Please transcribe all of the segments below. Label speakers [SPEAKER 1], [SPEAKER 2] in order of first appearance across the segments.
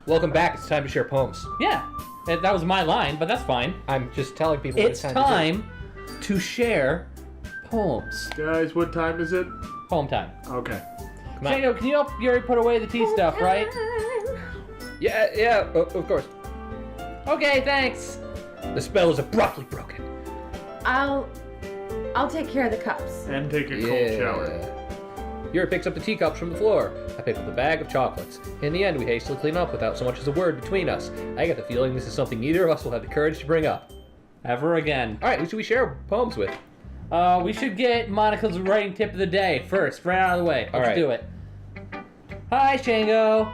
[SPEAKER 1] Welcome back. It's time to share poems.
[SPEAKER 2] Yeah, that was my line, but that's fine.
[SPEAKER 1] I'm just telling people
[SPEAKER 2] It's time to share poems.
[SPEAKER 3] Guys, what time is it?
[SPEAKER 2] Poem time.
[SPEAKER 3] Okay.
[SPEAKER 2] Shango, can you help Yuri put away the tea stuff, right?
[SPEAKER 1] Yeah, of course.
[SPEAKER 2] Okay, thanks.
[SPEAKER 1] The spell is abruptly broken.
[SPEAKER 4] I'll take care of the cups.
[SPEAKER 3] And take a cold shower.
[SPEAKER 1] Yuri picks up the teacups from the floor. I pick up the bag of chocolates. In the end, we hastily clean up without so much as a word between us. I get the feeling this is something neither of us will have the courage to bring up.
[SPEAKER 2] Ever again.
[SPEAKER 1] All right, who should we share poems with?
[SPEAKER 2] We should get Monica's writing tip of the day first, right out of the way. Let's do it. Hi, Shango.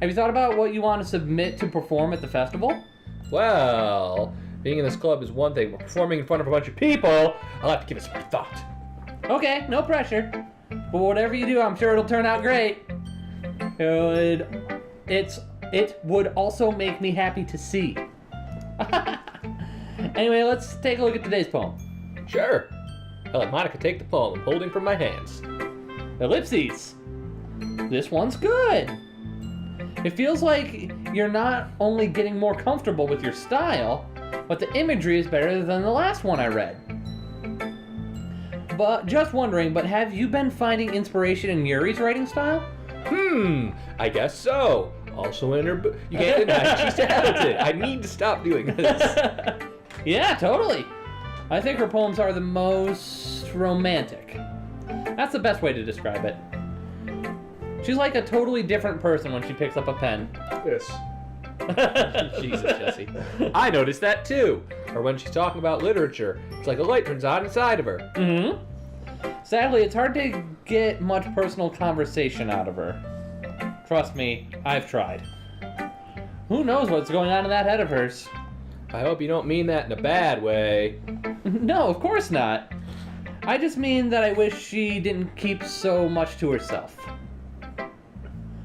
[SPEAKER 2] Have you thought about what you want to submit to perform at the festival?
[SPEAKER 1] Well, being in this club is one thing, but performing in front of a bunch of people, I'll have to give it some thought.
[SPEAKER 2] Okay, no pressure. But whatever you do, I'm sure it'll turn out great. It would also make me happy to see. Anyway, let's take a look at today's poem.
[SPEAKER 1] Sure. I let Monica take the poem I'm holding from my hands.
[SPEAKER 2] Ellipses. This one's good. It feels like you're not only getting more comfortable with your style, but the imagery is better than the last one I read. But just wondering, but have you been finding inspiration in Yuri's writing style?
[SPEAKER 1] I guess so. Also in her you can't deny she's talented. I need to stop doing this.
[SPEAKER 2] Yeah, totally. I think her poems are the most romantic. That's the best way to describe it. She's like a totally different person when she picks up a pen.
[SPEAKER 3] Yes.
[SPEAKER 1] Jesus, Jesse. I noticed that too. Or when she's talking about literature, it's like a light turns on inside of her.
[SPEAKER 2] Mm-hmm. Sadly, it's hard to get much personal conversation out of her. Trust me, I've tried. Who knows what's going on in that head of hers?
[SPEAKER 1] I hope you don't mean that in a bad way.
[SPEAKER 2] No, of course not. I just mean that I wish she didn't keep so much to herself.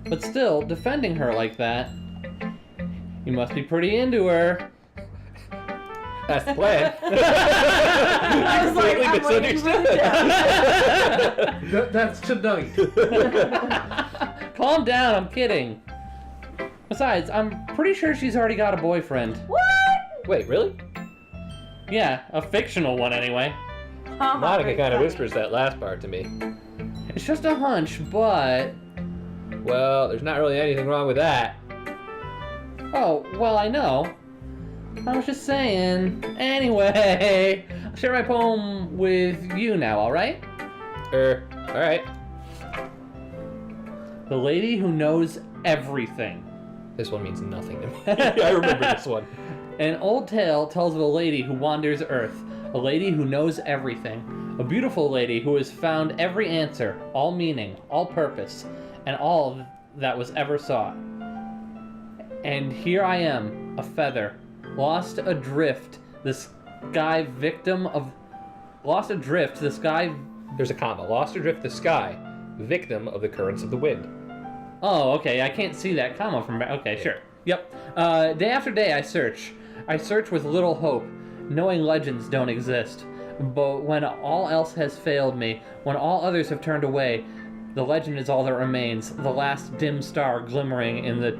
[SPEAKER 2] But still, defending her like that, you must be pretty into her.
[SPEAKER 1] That's the plan.
[SPEAKER 4] I was like, I'm waiting for the joke.
[SPEAKER 3] That's tonight.
[SPEAKER 2] Calm down, I'm kidding. Besides, I'm pretty sure she's already got a boyfriend.
[SPEAKER 4] What?
[SPEAKER 1] Wait, really?
[SPEAKER 2] Yeah, a fictional one anyway.
[SPEAKER 1] Monica kind of whispers that last part to me.
[SPEAKER 2] It's just a hunch, but...
[SPEAKER 1] Well, there's not really anything wrong with that.
[SPEAKER 2] Oh, well, I know. I was just saying. Anyway, I'll share my poem with you now, alright?
[SPEAKER 1] Alright.
[SPEAKER 2] The lady who knows everything.
[SPEAKER 1] This one means nothing to me. I remember this one.
[SPEAKER 2] An old tale tells of a lady who wanders Earth, a lady who knows everything, a beautiful lady who has found every answer, all meaning, all purpose, and all that was ever sought. And here I am, a feather, lost adrift, the sky.
[SPEAKER 1] There's a comma. Lost adrift the sky, victim of the currents of the wind.
[SPEAKER 2] Oh, okay, I can't see that comma from back. Okay, sure. Yep. Day after day I search. I search with little hope, knowing legends don't exist. But when all else has failed me, when all others have turned away, the legend is all that remains, the last dim star glimmering in the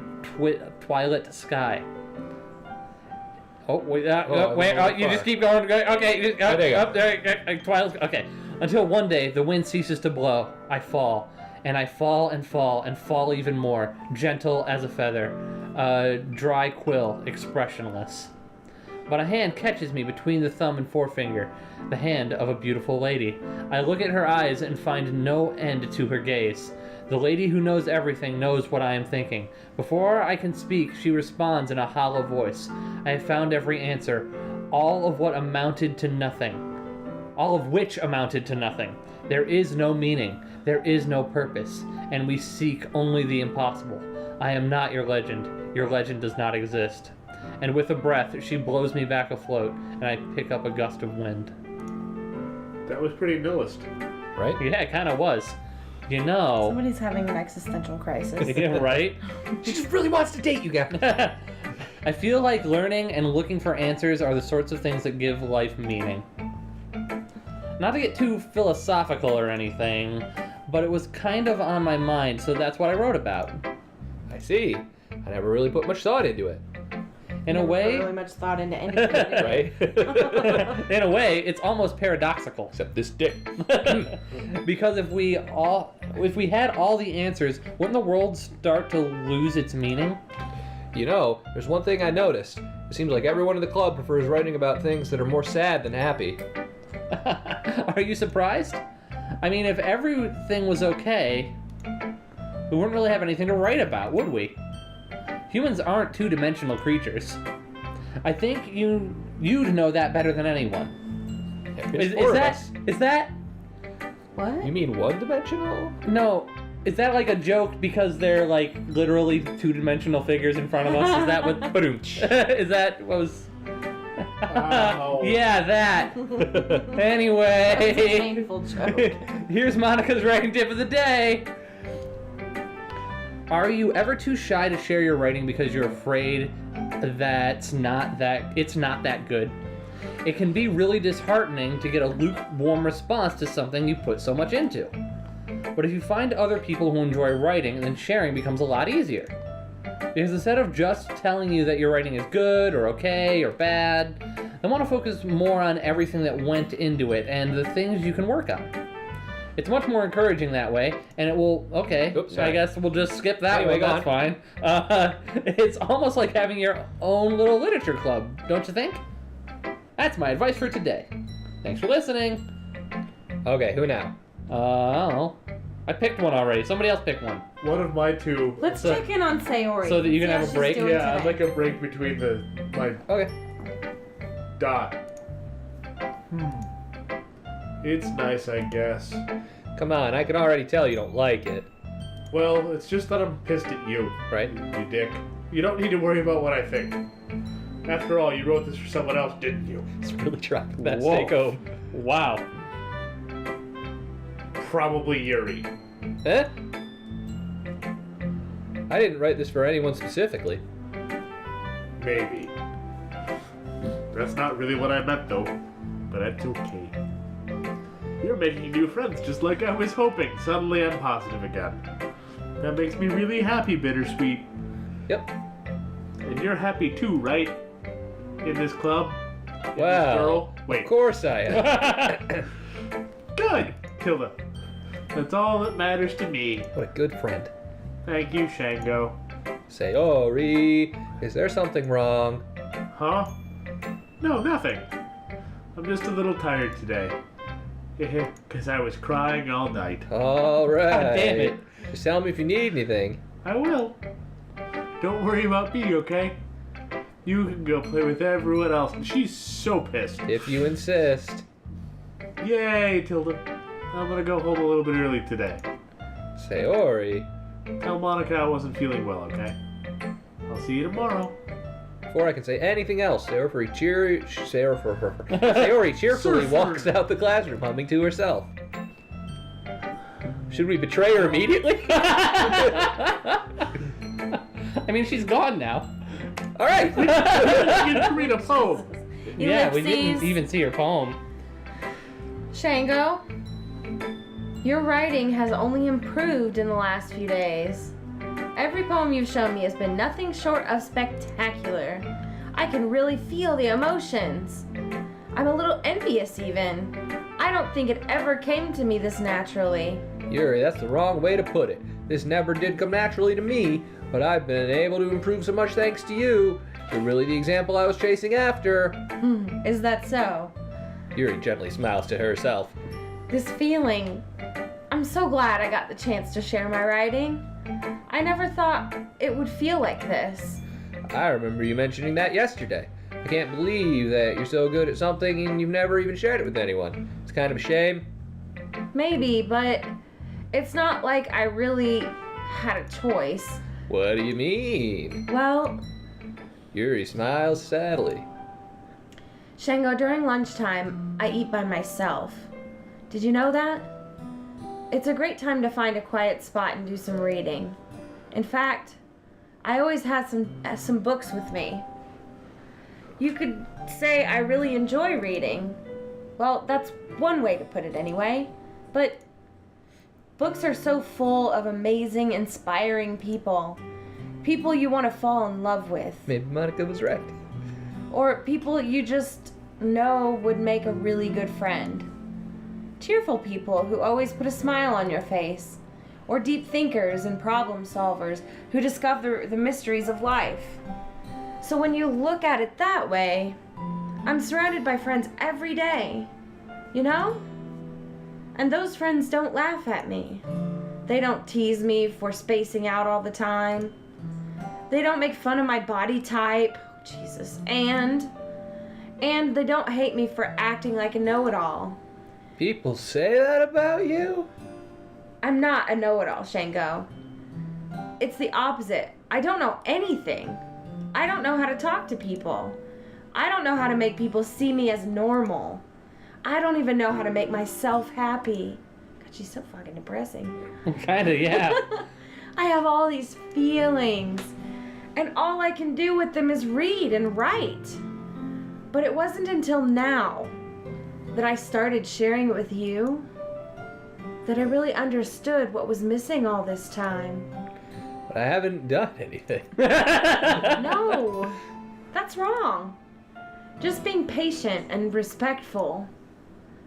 [SPEAKER 2] twilight sky. Oh, wait, you just keep going. Okay, up there, twilight. Okay, until one day the wind ceases to blow. I fall, and I fall and fall and fall even more, gentle as a feather, a dry quill, expressionless. But a hand catches me between the thumb and forefinger, the hand of a beautiful lady. I look at her eyes and find no end to her gaze. The lady who knows everything knows what I am thinking. Before I can speak, she responds in a hollow voice. I have found every answer, all of which amounted to nothing. There is no meaning, there is no purpose, and we seek only the impossible. I am not your legend does not exist. And with a breath, she blows me back afloat, and I pick up a gust of wind.
[SPEAKER 3] That was pretty nihilist.
[SPEAKER 1] Right?
[SPEAKER 2] Yeah, it kind of was. You know...
[SPEAKER 4] Somebody's having an existential crisis.
[SPEAKER 2] Yeah, right?
[SPEAKER 1] She just really wants to date you guys.
[SPEAKER 2] I feel like learning and looking for answers are the sorts of things that give life meaning. Not to get too philosophical or anything, but it was kind of on my mind, so that's what I wrote about.
[SPEAKER 1] I see. I never really put much thought into it,
[SPEAKER 2] In a
[SPEAKER 4] Never put
[SPEAKER 2] way,
[SPEAKER 4] really much thought into anything. did you?
[SPEAKER 1] right?
[SPEAKER 2] in a way, it's almost paradoxical.
[SPEAKER 1] Except this dick.
[SPEAKER 2] Because if we had all the answers, wouldn't the world start to lose its meaning?
[SPEAKER 1] You know, there's one thing I noticed. It seems like everyone in the club prefers writing about things that are more sad than happy.
[SPEAKER 2] Are you surprised? I mean, if everything was okay, we wouldn't really have anything to write about, would we? Humans aren't two-dimensional creatures. I think you'd know that better than anyone.
[SPEAKER 1] Yeah, there's four of us.
[SPEAKER 2] Is that
[SPEAKER 4] What?
[SPEAKER 1] You mean one-dimensional?
[SPEAKER 2] no? Is that like a joke because they're like literally two-dimensional figures in front of us? Is that what? Is that what was?
[SPEAKER 3] Ow.
[SPEAKER 2] Yeah, that.
[SPEAKER 4] That's a
[SPEAKER 2] Anyway,
[SPEAKER 4] painful joke.
[SPEAKER 2] here's Monica's writing tip of the day. Are you ever too shy to share your writing because you're afraid that it's not that good? It can be really disheartening to get a lukewarm response to something you put so much into. But if you find other people who enjoy writing, then sharing becomes a lot easier. Because instead of just telling you that your writing is good or okay or bad, I want to focus more on everything that went into it and the things you can work on. It's much more encouraging that way, and it will, okay,
[SPEAKER 1] Oops,
[SPEAKER 2] I
[SPEAKER 1] sorry.
[SPEAKER 2] guess we'll just skip that
[SPEAKER 1] Anyway,
[SPEAKER 2] one,
[SPEAKER 1] go
[SPEAKER 2] that's fine. It's almost like having your own little literature club, don't you think? That's my advice for today. Thanks for listening.
[SPEAKER 1] Okay, who now?
[SPEAKER 2] I picked one already. Somebody else pick one.
[SPEAKER 3] One of my two.
[SPEAKER 4] Let's
[SPEAKER 2] So-
[SPEAKER 4] check in on Sayori.
[SPEAKER 2] so that you can
[SPEAKER 4] See
[SPEAKER 2] have
[SPEAKER 4] how
[SPEAKER 2] a
[SPEAKER 4] she's
[SPEAKER 2] break?
[SPEAKER 4] doing
[SPEAKER 3] Yeah, I'd
[SPEAKER 4] today.
[SPEAKER 3] like a break between my
[SPEAKER 1] Okay.
[SPEAKER 3] dot. It's nice, I guess.
[SPEAKER 1] Come on, I can already tell you don't like it,
[SPEAKER 3] Well, it's just that I'm pissed at you,
[SPEAKER 1] right?
[SPEAKER 3] you dick. You don't need to worry about what I think. After all, you wrote this for someone else, didn't you?
[SPEAKER 1] It's really dropping that
[SPEAKER 2] Whoa.
[SPEAKER 1] steak home.
[SPEAKER 2] Wow.
[SPEAKER 3] Probably Yuri.
[SPEAKER 1] Eh? I didn't write this for anyone specifically.
[SPEAKER 3] Maybe. That's not really what I meant, though. But that's okay. You're making new friends just like I was hoping. Suddenly I'm positive again. That makes me really happy, Bittersweet.
[SPEAKER 1] Yep.
[SPEAKER 3] And you're happy too, right? In this club? In
[SPEAKER 1] Wow.
[SPEAKER 3] This girl? Wait.
[SPEAKER 1] Of course I am.
[SPEAKER 3] Good, Tilda. That's all that matters to me.
[SPEAKER 1] What a good friend.
[SPEAKER 3] Thank you, Shango.
[SPEAKER 1] Sayori, is there something wrong?
[SPEAKER 3] Huh? No, nothing. I'm just a little tired today. Because I was crying all night.
[SPEAKER 1] All right.
[SPEAKER 2] God damn it.
[SPEAKER 1] Just tell me if you need anything.
[SPEAKER 3] I will. Don't worry about me, okay? You can go play with everyone else. And she's so pissed.
[SPEAKER 1] If you insist.
[SPEAKER 3] Yay, Tilda. I'm gonna go home a little bit early today.
[SPEAKER 1] Sayori,
[SPEAKER 3] Tell Monica I wasn't feeling well, okay? I'll see you tomorrow.
[SPEAKER 1] before I can say anything else, Sayori cheerfully walks out the classroom, humming to herself. Should we betray her immediately?
[SPEAKER 2] I mean, she's gone now.
[SPEAKER 1] All right.
[SPEAKER 3] You get to read a poem.
[SPEAKER 2] Yeah, we didn't
[SPEAKER 4] Ellipses.
[SPEAKER 2] even see her poem.
[SPEAKER 4] Shango, your writing has only improved in the last few days. Every poem you've shown me has been nothing short of spectacular. I can really feel the emotions. I'm a little envious even. I don't think it ever came to me this naturally.
[SPEAKER 1] Yuri, that's the wrong way to put it. This never did come naturally to me, but I've been able to improve so much thanks to you. You're really the example I was chasing after.
[SPEAKER 4] Is that so?
[SPEAKER 1] Yuri gently smiles to herself.
[SPEAKER 4] This feeling, I'm so glad I got the chance to share my writing. I never thought it would feel like this.
[SPEAKER 1] I remember you mentioning that yesterday. I can't believe that you're so good at something and you've never even shared it with anyone. It's kind of a shame.
[SPEAKER 4] Maybe, but it's not like I really had a choice.
[SPEAKER 1] What do you mean?
[SPEAKER 4] Well,
[SPEAKER 1] Yuri smiles sadly.
[SPEAKER 4] Shango, during lunchtime, I eat by myself. Did you know that? It's a great time to find a quiet spot and do some reading. In fact, I always had some books with me. You could say I really enjoy reading. Well, that's one way to put it anyway. But books are so full of amazing, inspiring people. people you want to fall in love with,
[SPEAKER 1] Maybe Monica was right.
[SPEAKER 4] or people you just know would make a really good friend. Cheerful people who always put a smile on your face, or deep thinkers and problem solvers who discover the mysteries of life. So when you look at it that way, I'm surrounded by friends every day, you know? And those friends don't laugh at me. They don't tease me for spacing out all the time. They don't make fun of my body type. Jesus. And they don't hate me for acting like a know-it-all.
[SPEAKER 1] People say that about you?
[SPEAKER 4] I'm not a know-it-all, Shango. It's the opposite. I don't know anything. I don't know how to talk to people. I don't know how to make people see me as normal. I don't even know how to make myself happy. God, she's so fucking depressing.
[SPEAKER 2] Kinda, yeah.
[SPEAKER 4] I have all these feelings, and all I can do with them is read and write. But it wasn't until now that I started sharing it with you that I really understood what was missing all this time.
[SPEAKER 1] But I haven't done anything.
[SPEAKER 4] No, that's wrong. Just being patient and respectful.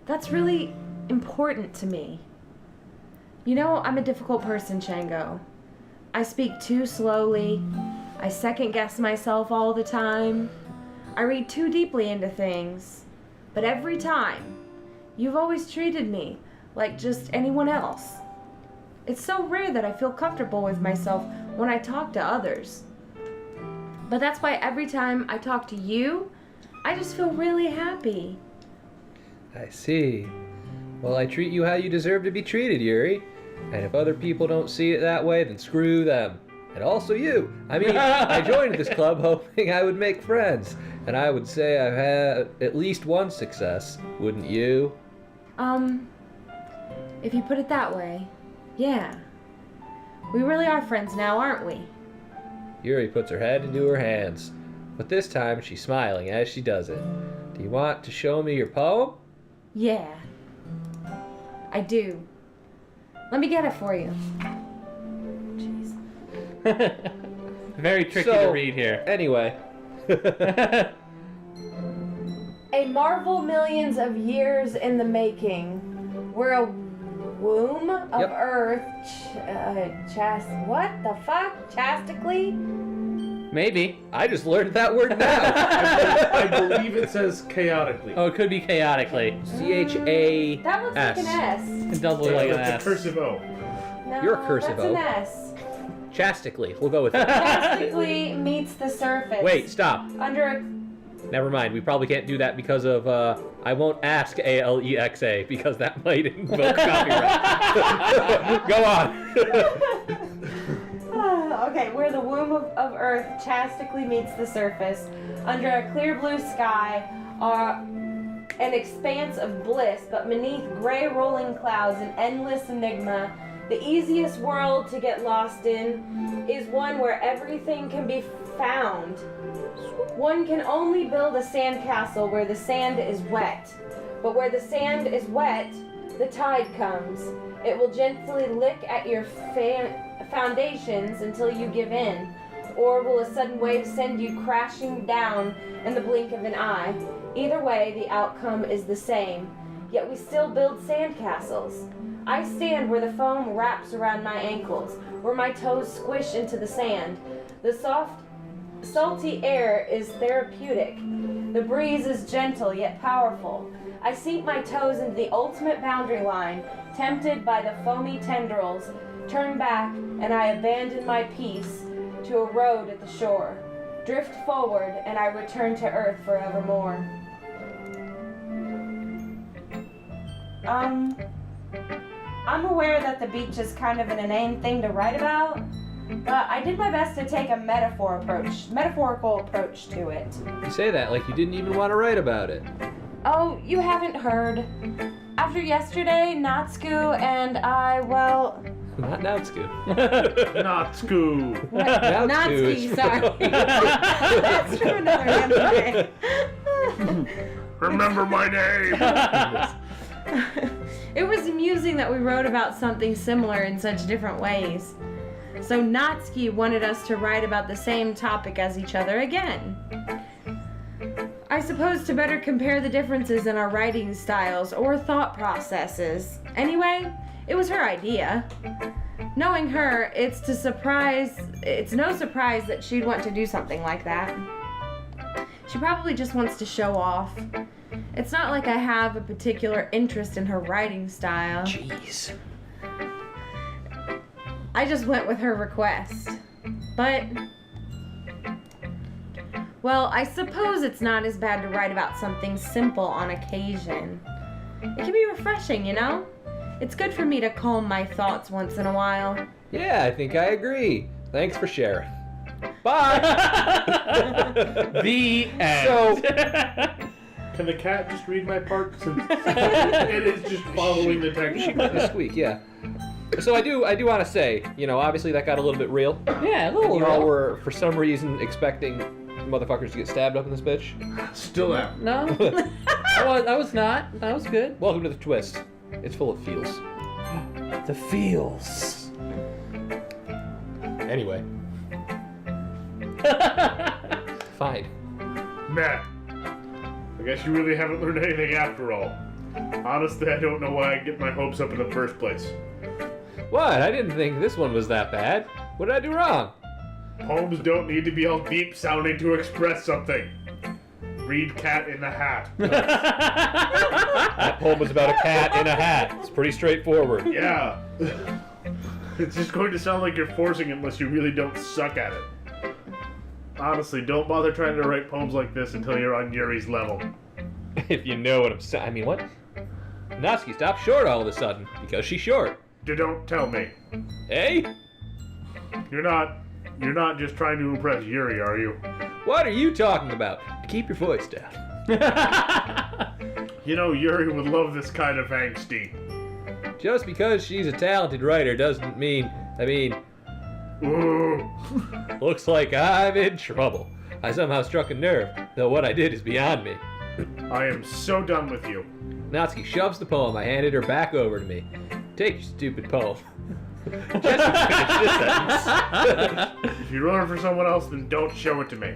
[SPEAKER 4] That's really important to me. You know, I'm a difficult person, Shango. I speak too slowly. I second guess myself all the time. I read too deeply into things. But every time, you've always treated me like just anyone else. It's so rare that I feel comfortable with myself when I talk to others. But that's why every time I talk to you, I just feel really happy.
[SPEAKER 1] I see. Well, I treat you how you deserve to be treated, Yuri. And if other people don't see it that way, then screw them. And also you. I mean, I joined this club hoping I would make friends. And I would say I've had at least one success, wouldn't you?
[SPEAKER 4] If you put it that way, yeah. We really are friends now, aren't we?
[SPEAKER 1] Yuri puts her head into her hands. But this time, she's smiling as she does it. Do you want to show me your poem?
[SPEAKER 4] Yeah. I do. Let me get it for you. Jeez.
[SPEAKER 2] Very tricky to read here.
[SPEAKER 1] Anyway.
[SPEAKER 4] A marvel millions of years in the making. We're a womb of
[SPEAKER 1] Yep.
[SPEAKER 4] earth. What the fuck? Chastically?
[SPEAKER 2] Maybe.
[SPEAKER 1] I just learned that word now.
[SPEAKER 3] I believe it says chaotically.
[SPEAKER 2] Oh, it could be chaotically.
[SPEAKER 1] C-H-A-S.
[SPEAKER 4] That looks like an S.
[SPEAKER 2] It does look like an
[SPEAKER 3] That's
[SPEAKER 2] S.
[SPEAKER 3] a cursive O.
[SPEAKER 4] No,
[SPEAKER 1] You're cursive,
[SPEAKER 4] that's an
[SPEAKER 1] O.
[SPEAKER 4] S.
[SPEAKER 1] Chastically. We'll go with it.
[SPEAKER 4] Chastically meets the surface.
[SPEAKER 1] Wait, stop.
[SPEAKER 4] Under a...
[SPEAKER 1] Never mind. We probably can't do that because of, I won't ask A-L-E-X-A because that might invoke copyright. Go on.
[SPEAKER 4] Okay, where the womb of earth chastically meets the surface, under a clear blue sky, are an expanse of bliss, but beneath gray rolling clouds, an endless enigma. The easiest world to get lost in is one where everything can be found. One can only build a sandcastle where the sand is wet. But where the sand is wet, the tide comes. It will gently lick at your foundations until you give in. Or will a sudden wave send you crashing down in the blink of an eye? Either way, the outcome is the same. Yet we still build sandcastles. I stand where the foam wraps around my ankles, where my toes squish into the sand. The soft, salty air is therapeutic. The breeze is gentle yet powerful. I sink my toes into the ultimate boundary line, tempted by the foamy tendrils, turn back, and I abandon my peace to a road at the shore. Drift forward, and I return to earth forevermore. I'm aware that the beach is kind of an inane thing to write about, but I did my best to take a metaphorical approach to it.
[SPEAKER 1] You say that like you didn't even want to write about it.
[SPEAKER 4] Oh, you haven't heard. After yesterday, Natsuko and I, well...
[SPEAKER 1] Not Nautsku.
[SPEAKER 3] Not school.
[SPEAKER 4] Natsuki, sorry. That's from another anime.
[SPEAKER 3] Remember my name.
[SPEAKER 4] It was amusing that we wrote about something similar in such different ways. So Natsuki wanted us to write about the same topic as each other again. I suppose to better compare the differences in our writing styles or thought processes. Anyway, it was her idea. Knowing her, it's no surprise that she'd want to do something like that. She probably just wants to show off. It's not like I have a particular interest in her writing style.
[SPEAKER 1] Jeez.
[SPEAKER 4] I just went with her request. But, well, I suppose it's not as bad to write about something simple on occasion. It can be refreshing, you know? It's good for me to calm my thoughts once in a while.
[SPEAKER 1] Yeah, I think I agree. Thanks for sharing. Bye!
[SPEAKER 2] The end.
[SPEAKER 1] So,
[SPEAKER 3] Can the cat just read my part? Since it is just following the text.
[SPEAKER 1] she might squeak, yeah. So I do want to say, obviously that got a little bit real.
[SPEAKER 2] Yeah, a little
[SPEAKER 1] You all
[SPEAKER 2] real.
[SPEAKER 1] were, for some reason, expecting motherfuckers to get stabbed up in this bitch.
[SPEAKER 3] Still am.
[SPEAKER 2] No, I was not. That was good.
[SPEAKER 1] Welcome to the twist. It's full of feels.
[SPEAKER 2] The feels.
[SPEAKER 1] Anyway, fine.
[SPEAKER 3] Matt, I guess you really haven't learned anything after all. Honestly, I don't know why I get my hopes up in the first place.
[SPEAKER 1] What? I didn't think this one was that bad. What did I do wrong?
[SPEAKER 3] Poems don't need to be all deep sounding to express something. Read Cat in the Hat.
[SPEAKER 1] That poem was about a cat in a hat. It's pretty straightforward.
[SPEAKER 3] Yeah. It's just going to sound like you're forcing it unless you really don't suck at it. Honestly, don't bother trying to write poems like this until you're on Yuri's level.
[SPEAKER 1] If you know what I'm saying. I mean, what? Natsuki stopped short all of a sudden because she's short.
[SPEAKER 3] Don't tell me.
[SPEAKER 1] Hey?
[SPEAKER 3] You're not just trying to impress Yuri, are you?
[SPEAKER 1] What are you talking about? Keep your voice down.
[SPEAKER 3] You know, Yuri would love this kind of angsty.
[SPEAKER 1] Just because she's a talented writer doesn't mean,
[SPEAKER 3] Ooh.
[SPEAKER 1] looks like I'm in trouble. I somehow struck a nerve, though what I did is beyond me.
[SPEAKER 3] I am so done with you.
[SPEAKER 1] Natsuki shoves the poem I handed her back over to me. Take your stupid poem. Just finish this sentence.
[SPEAKER 3] If you wrote it for someone else, then don't show it to me.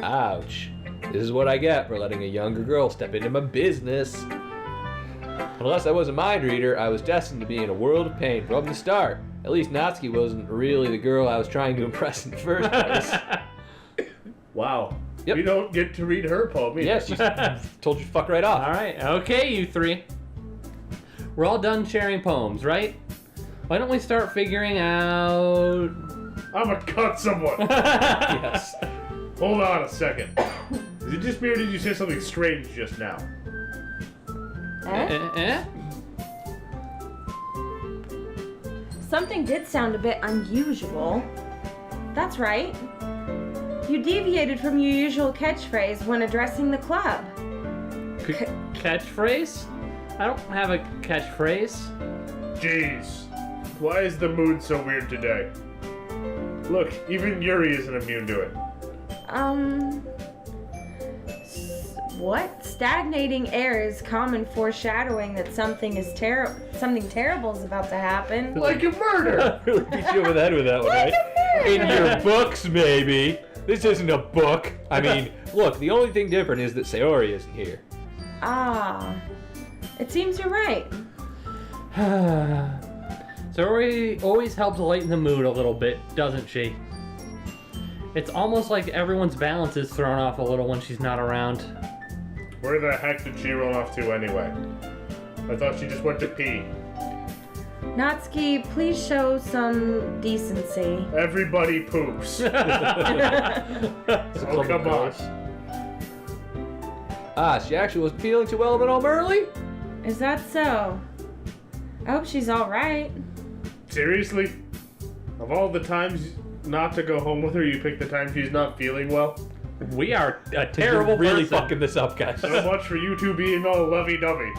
[SPEAKER 1] Ouch. This is what I get for letting a younger girl step into my business. Unless I was a mind reader, I was destined to be in a world of pain from the start. At least Natsuki wasn't really the girl I was trying to impress in the first place.
[SPEAKER 3] Wow.
[SPEAKER 1] Yep.
[SPEAKER 3] You don't get to read her poem either.
[SPEAKER 1] Yes, she told you to fuck right off.
[SPEAKER 2] All right. Okay, you three. We're all done sharing poems, right? Why don't we start figuring out...
[SPEAKER 3] I'm gonna cut someone.
[SPEAKER 1] Yes.
[SPEAKER 3] Hold on a second. Is it just me or did you say something strange just now?
[SPEAKER 4] Something did sound a bit unusual. That's right. You deviated from your usual catchphrase when addressing the club.
[SPEAKER 2] Catchphrase? I don't have a catchphrase.
[SPEAKER 3] Jeez. Why is the mood so weird today? Look, even Yuri isn't immune to it.
[SPEAKER 4] What? Stagnating air is common foreshadowing that something terrible is about to happen.
[SPEAKER 3] Like a murder!
[SPEAKER 1] Really beat you over the head with that one, right? In your books, maybe. This isn't a book. I mean, look, the only thing different is that Sayori isn't here.
[SPEAKER 4] Ah, it seems you're right.
[SPEAKER 2] Sayori always helps lighten the mood a little bit, doesn't she? It's almost like everyone's balance is thrown off a little when she's not around.
[SPEAKER 3] Where the heck did she run off to anyway? I thought she just went to pee.
[SPEAKER 4] Natsuki, please show some decency.
[SPEAKER 3] Everybody poops.
[SPEAKER 1] It's a
[SPEAKER 3] Oh,
[SPEAKER 1] club of
[SPEAKER 3] come on.
[SPEAKER 1] girls. Ah, she actually was feeling too well of an old early?
[SPEAKER 4] Is that so? I hope she's alright.
[SPEAKER 3] Seriously? Of all the times not to go home with her, you pick the time she's not feeling well?
[SPEAKER 2] We are a terrible
[SPEAKER 1] You're really
[SPEAKER 2] person.
[SPEAKER 1] fucking this up, guys.
[SPEAKER 3] So much for you two being all lovey-dovey.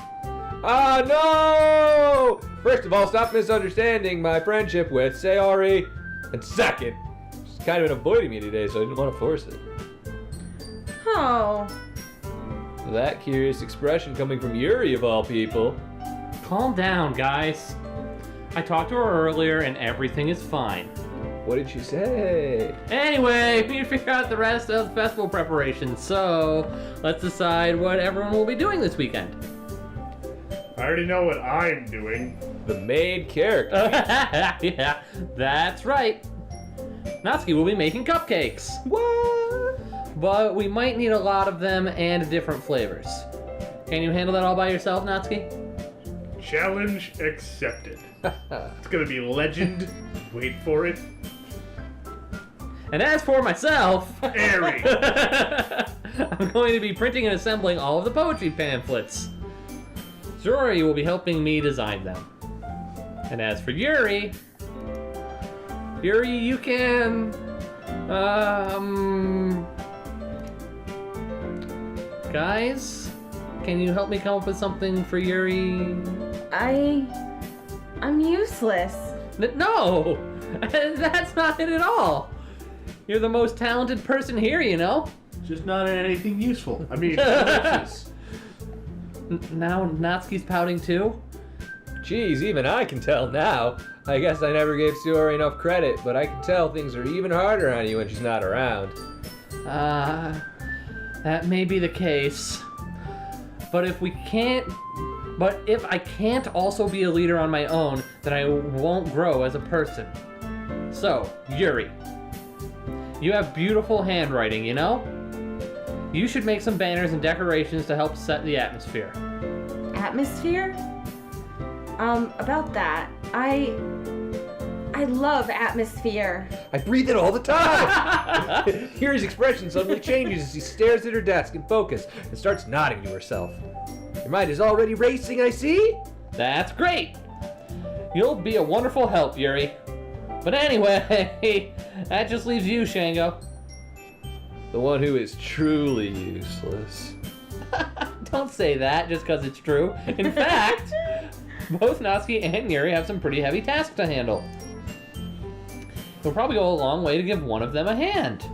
[SPEAKER 1] Ah, no! First of all, stop misunderstanding my friendship with Sayori. And second, she's kind of been avoiding me today, so I didn't want to force it.
[SPEAKER 4] Oh,
[SPEAKER 1] That curious expression coming from Yuri, of all people.
[SPEAKER 2] Calm down, guys. I talked to her earlier and everything is fine.
[SPEAKER 1] What did she say?
[SPEAKER 2] Anyway, we need to figure out the rest of the festival preparations. So let's decide what everyone will be doing this weekend.
[SPEAKER 3] I already know what I'm doing.
[SPEAKER 1] The main character.
[SPEAKER 2] Yeah, that's right. Natsuki will be making cupcakes.
[SPEAKER 1] What?
[SPEAKER 2] But we might need a lot of them and different flavors. Can you handle that all by yourself, Natsuki?
[SPEAKER 3] Challenge accepted. It's gonna be legend. Wait for it.
[SPEAKER 2] And as for myself,
[SPEAKER 3] Airy.
[SPEAKER 2] I'm going to be printing and assembling all of the poetry pamphlets. Zuri will be helping me design them. And as for Yuri, you can, guys, can you help me come up with something for Yuri?
[SPEAKER 4] I'm useless.
[SPEAKER 2] No, that's not it at all. You're the most talented person here, you know?
[SPEAKER 3] Just not anything useful. I mean, delicious.
[SPEAKER 2] Now Natsuki's pouting too?
[SPEAKER 1] Geez, even I can tell now. I guess I never gave Suri enough credit, but I can tell things are even harder on you when she's not around.
[SPEAKER 2] That may be the case. But if I can't also be a leader on my own, then I won't grow as a person. So, Yuri, you have beautiful handwriting, you know? You should make some banners and decorations to help set the atmosphere.
[SPEAKER 4] Atmosphere? About that, I love atmosphere.
[SPEAKER 1] I breathe it all the time! Yuri's expression suddenly changes as she stares at her desk in focus and starts nodding to herself. Your mind is already racing, I see?
[SPEAKER 2] That's great! You'll be a wonderful help, Yuri. But anyway, that just leaves you, Shango.
[SPEAKER 1] The one who is truly useless.
[SPEAKER 2] Don't say that just because it's true. In fact, both Natsuki and Yuri have some pretty heavy tasks to handle. It'll probably go a long way to give one of them a hand.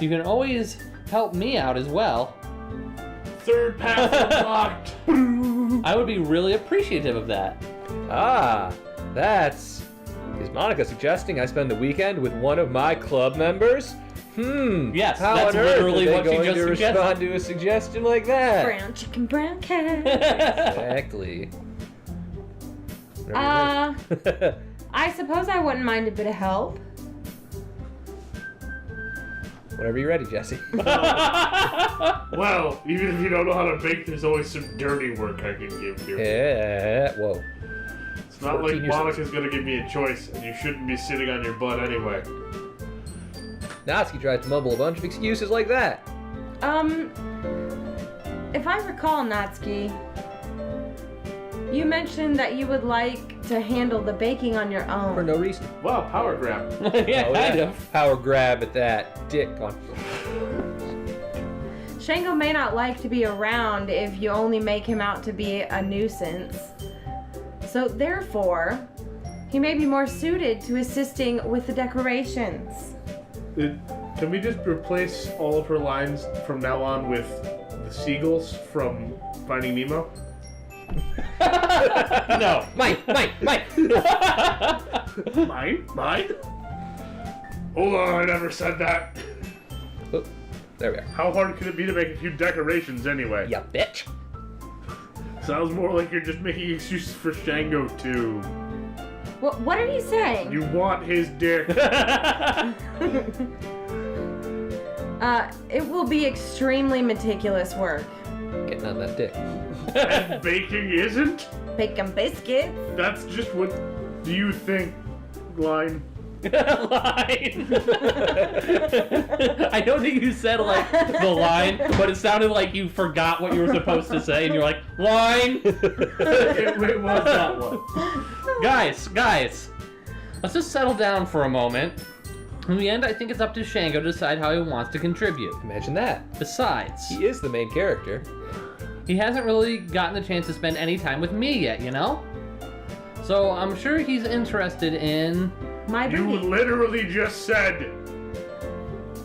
[SPEAKER 2] You can always help me out as well.
[SPEAKER 3] Third path unlocked.
[SPEAKER 2] I would be really appreciative of that.
[SPEAKER 1] Ah, that's... Is Monica suggesting I spend the weekend with one of my club members?
[SPEAKER 2] Yes,
[SPEAKER 1] how
[SPEAKER 2] that's
[SPEAKER 1] on earth
[SPEAKER 2] literally
[SPEAKER 1] are they
[SPEAKER 2] what you
[SPEAKER 1] going
[SPEAKER 2] just
[SPEAKER 1] to
[SPEAKER 2] suggested.
[SPEAKER 1] respond to a suggestion like that?
[SPEAKER 4] Brown chicken, brown cat.
[SPEAKER 1] Exactly.
[SPEAKER 4] I suppose I wouldn't mind a bit of help.
[SPEAKER 1] Whenever you're ready, Jesse.
[SPEAKER 3] Well, even if you don't know how to bake, there's always some dirty work I can give you.
[SPEAKER 1] Yeah, whoa.
[SPEAKER 3] It's not
[SPEAKER 1] 14
[SPEAKER 3] like
[SPEAKER 1] years
[SPEAKER 3] Monica's gonna give me a choice, and you shouldn't be sitting on your butt anyway.
[SPEAKER 1] Natsuki tries to mumble a bunch of excuses like that.
[SPEAKER 4] If I recall, Natsuki, you mentioned that you would like to handle the baking on your own.
[SPEAKER 1] For no reason.
[SPEAKER 3] Wow, power grab.
[SPEAKER 2] Yeah,
[SPEAKER 1] Oh,
[SPEAKER 2] kind
[SPEAKER 1] yeah.
[SPEAKER 2] of.
[SPEAKER 1] Power grab at that dick on.
[SPEAKER 4] Shango may not like to be around if you only make him out to be a nuisance. So therefore, he may be more suited to assisting with the decorations.
[SPEAKER 3] Can we just replace all of her lines from now on with the seagulls from Finding Nemo?
[SPEAKER 2] No.
[SPEAKER 1] Mike!
[SPEAKER 3] Mine? Hold on, I never said that.
[SPEAKER 1] Oh, there we are.
[SPEAKER 3] How hard could it be to make a few decorations anyway?
[SPEAKER 1] Ya bitch.
[SPEAKER 3] Sounds more like you're just making excuses for Shango too.
[SPEAKER 4] What are you saying?
[SPEAKER 3] You want his dick.
[SPEAKER 4] It will be extremely meticulous work.
[SPEAKER 1] Getting on that dick.
[SPEAKER 3] And baking isn't?
[SPEAKER 4] Bacon biscuits.
[SPEAKER 3] That's just what do you think, line?
[SPEAKER 2] Line. I don't think you said like the line, but it sounded like you forgot what you were supposed to say, and you're like, line.
[SPEAKER 3] It was that one.
[SPEAKER 2] Guys, let's just settle down for a moment. In the end, I think it's up to Shango to decide how he wants to contribute.
[SPEAKER 1] Imagine that.
[SPEAKER 2] Besides,
[SPEAKER 1] He is the main character.
[SPEAKER 2] he hasn't really gotten the chance to spend any time with me yet, you know? So I'm sure he's interested in...
[SPEAKER 4] My
[SPEAKER 3] You
[SPEAKER 4] baking.
[SPEAKER 3] literally just said.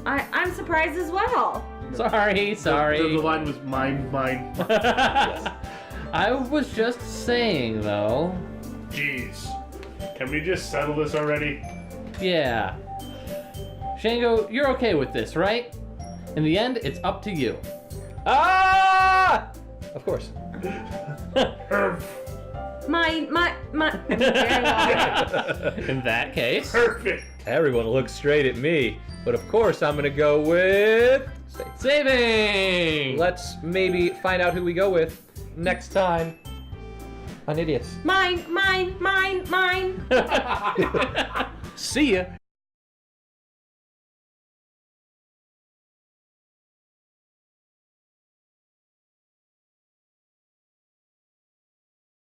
[SPEAKER 4] I'm surprised as well.
[SPEAKER 2] Sorry.
[SPEAKER 3] The line was mine.
[SPEAKER 2] I was just saying, though.
[SPEAKER 3] Jeez. Can we just settle this already?
[SPEAKER 2] Yeah. Shango, you're okay with this, right? In the end, it's up to you.
[SPEAKER 1] Ah! Of course.
[SPEAKER 4] Mine. Very well.
[SPEAKER 2] In that case.
[SPEAKER 3] Perfect.
[SPEAKER 1] Everyone looks straight at me, but of course I'm gonna go with...
[SPEAKER 2] Saving!
[SPEAKER 1] Let's maybe find out who we go with next time on Idiots.
[SPEAKER 4] Mine.
[SPEAKER 1] See ya!